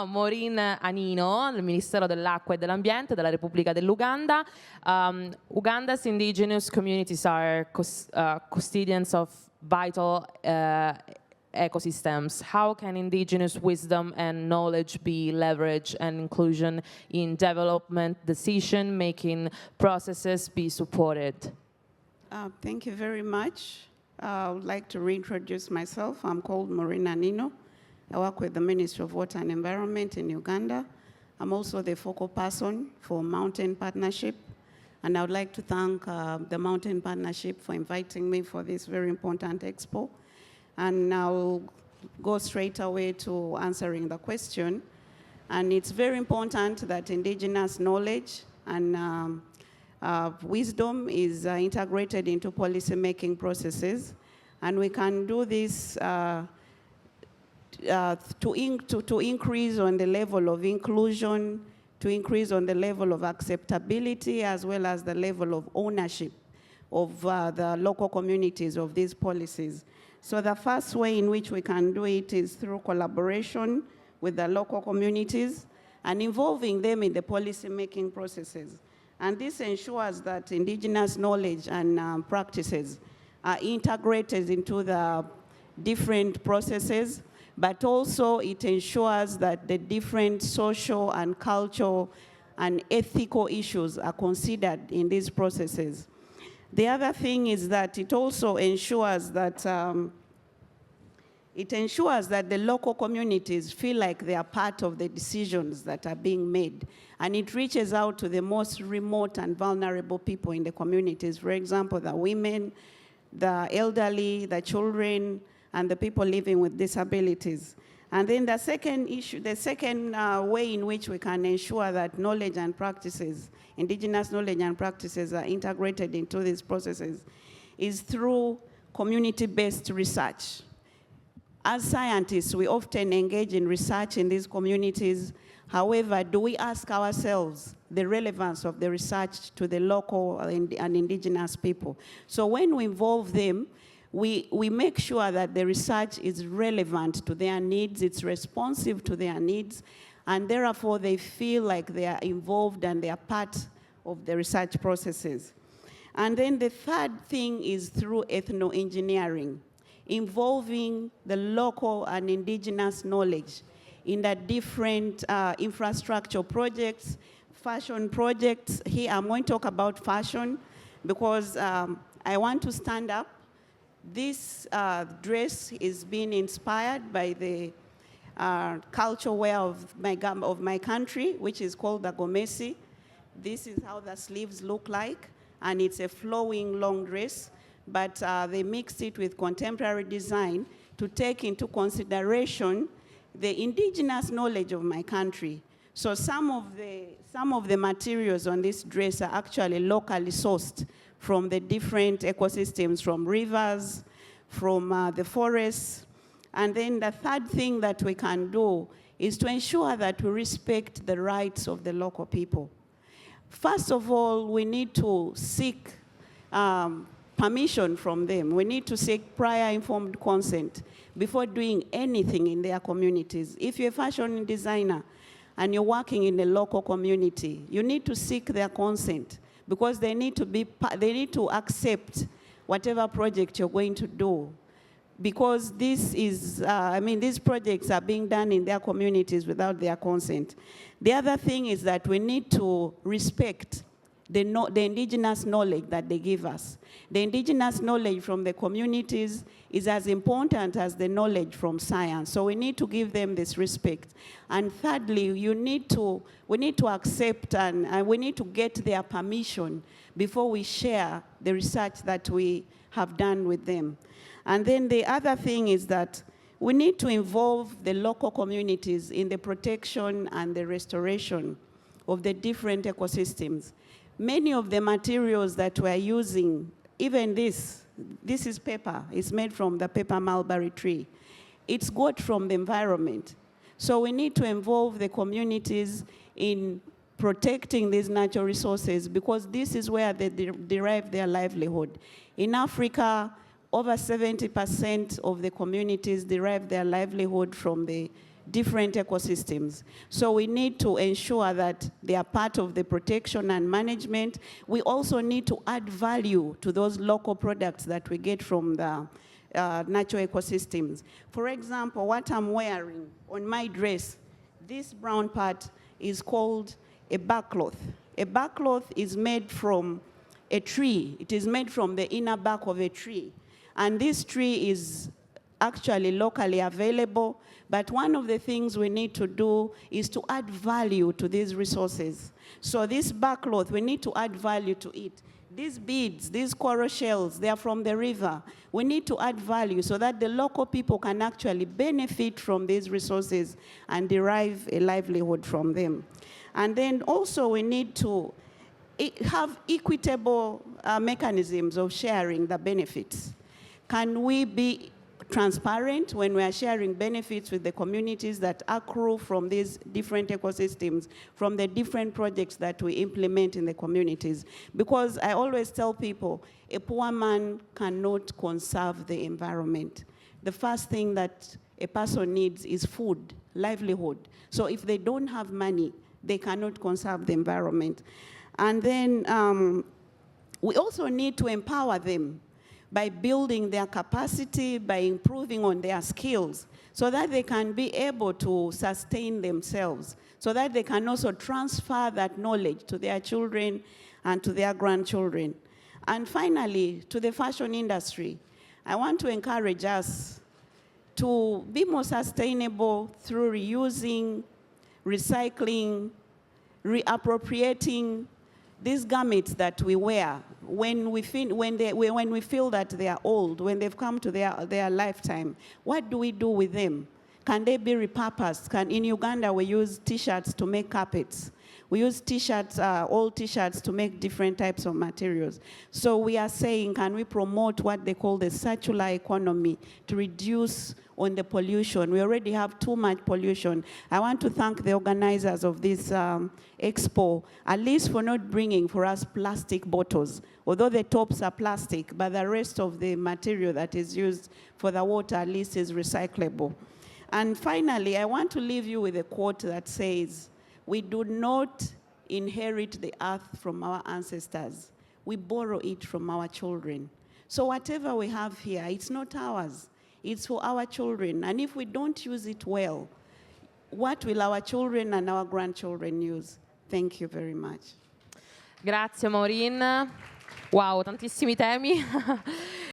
Maureen Anino, del Ministero dell'Acqua e dell'Ambiente della Repubblica dell'Uganda. Uganda's indigenous communities are custodians of vital ecosystems. How can indigenous wisdom and knowledge be leveraged and inclusion in development decision-making processes be supported? Thank you very much. I would like to reintroduce myself. I'm called Maureen Anino. I work with the Ministry of Water and Environment in Uganda. I'm also the focal person for Mountain Partnership. And I would like to thank the Mountain Partnership for inviting me for this very important expo. And I'll go straight away to answering the question. And it's very important that indigenous knowledge and wisdom is integrated into policy-making processes. And we can do this to increase on the level of inclusion, to increase on the level of acceptability, as well as the level of ownership of the local communities of these policies. So the first way in which we can do it is through collaboration with the local communities and involving them in the policy-making processes. And this ensures that indigenous knowledge and practices are integrated into the different processes, but also it ensures that the different social and cultural and ethical issues are considered in these processes. The other thing is that it also ensures that the local communities feel like they are part of the decisions that are being made. And it reaches out to the most remote and vulnerable people in the communities. For example, the women, the elderly, the children, and the people living with disabilities. And then the second issue, the second way in which we can ensure that knowledge and practices, indigenous knowledge and practices are integrated into these processes is through community-based research. As scientists, we often engage in research in these communities. However, do we ask ourselves the relevance of the research to the local and indigenous people? So when we involve them, we make sure that the research is relevant to their needs, it's responsive to their needs, and therefore they feel like they are involved and they are part of the research processes. And then the third thing is through ethno-engineering, involving the local and indigenous knowledge in the different infrastructure projects, fashion projects. Here I'm going to talk about fashion because I want to stand up. This dress is being inspired by the cultural wear of my country, which is called the gomesi. This is how the sleeves look like, and it's a flowing long dress, but they mixed it with contemporary design to take into consideration the indigenous knowledge of my country. So some of the materials on this dress are actually locally sourced from the different ecosystems, from rivers, from the forests. And then the third thing that we can do is to ensure that we respect the rights of the local people. First of all, we need to seek permission from them. We need to seek prior informed consent before doing anything in their communities. If you're a fashion designer and you're working in a local community, you need to seek their consent, because they need to accept whatever project you're going to do. Because this is, these projects are being done in their communities without their consent. The other thing is that we need to respect the indigenous knowledge that they give us. The indigenous knowledge from the communities is as important as the knowledge from science. So we need to give them this respect. And thirdly, we need to accept and we need to get their permission before we share the research that we have done with them. And then the other thing is that we need to involve the local communities in the protection and the restoration of the different ecosystems. Many of the materials that we're using, even this is paper. It's made from the paper mulberry tree. It's got from the environment. So we need to involve the communities in protecting these natural resources, because this is where they derive their livelihood. In Africa, over 70% of the communities derive their livelihood from the different ecosystems. So we need to ensure that they are part of the protection and management. We also need to add value to those local products that we get from the natural ecosystems. For example, what I'm wearing on my dress, this brown part is called a backcloth. A backcloth is made from a tree. It is made from the inner bark of a tree. And this tree is actually locally available, but one of the things we need to do is to add value to these resources. So this backcloth, we need to add value to it. These beads, these coral shells, they are from the river. We need to add value so that the local people can actually benefit from these resources and derive a livelihood from them. And then also we need to have equitable mechanisms of sharing the benefits. Can we be transparent when we are sharing benefits with the communities that accrue from these different ecosystems, from the different projects that we implement in the communities? Because I always tell people, a poor man cannot conserve the environment. The first thing that a person needs is food, livelihood. So if they don't have money, they cannot conserve the environment. And then we also need to empower them by building their capacity, by improving on their skills, so that they can be able to sustain themselves, so that they can also transfer that knowledge to their children and to their grandchildren. And finally, to the fashion industry, I want to encourage us to be more sustainable through reusing, recycling, reappropriating these garments that we wear when we feel that they are old, when they've come to their lifetime. What do we do with them? Can they be repurposed? In Uganda, we use T-shirts to make carpets. We use T-shirts, old T-shirts to make different types of materials. So we are saying, can we promote what they call the circular economy to reduce on the pollution? We already have too much pollution. I want to thank the organizers of this expo, at least for not bringing for us plastic bottles, although the tops are plastic, but the rest of the material that is used for the water at least is recyclable. And finally, I want to leave you with a quote that says, we do not inherit the earth from our ancestors. We borrow it from our children. So whatever we have here, it's not ours. It's for our children. And if we don't use it well, what will our children and our grandchildren use? Thank you very much. Grazie Maureen. Wow, tantissimi temi.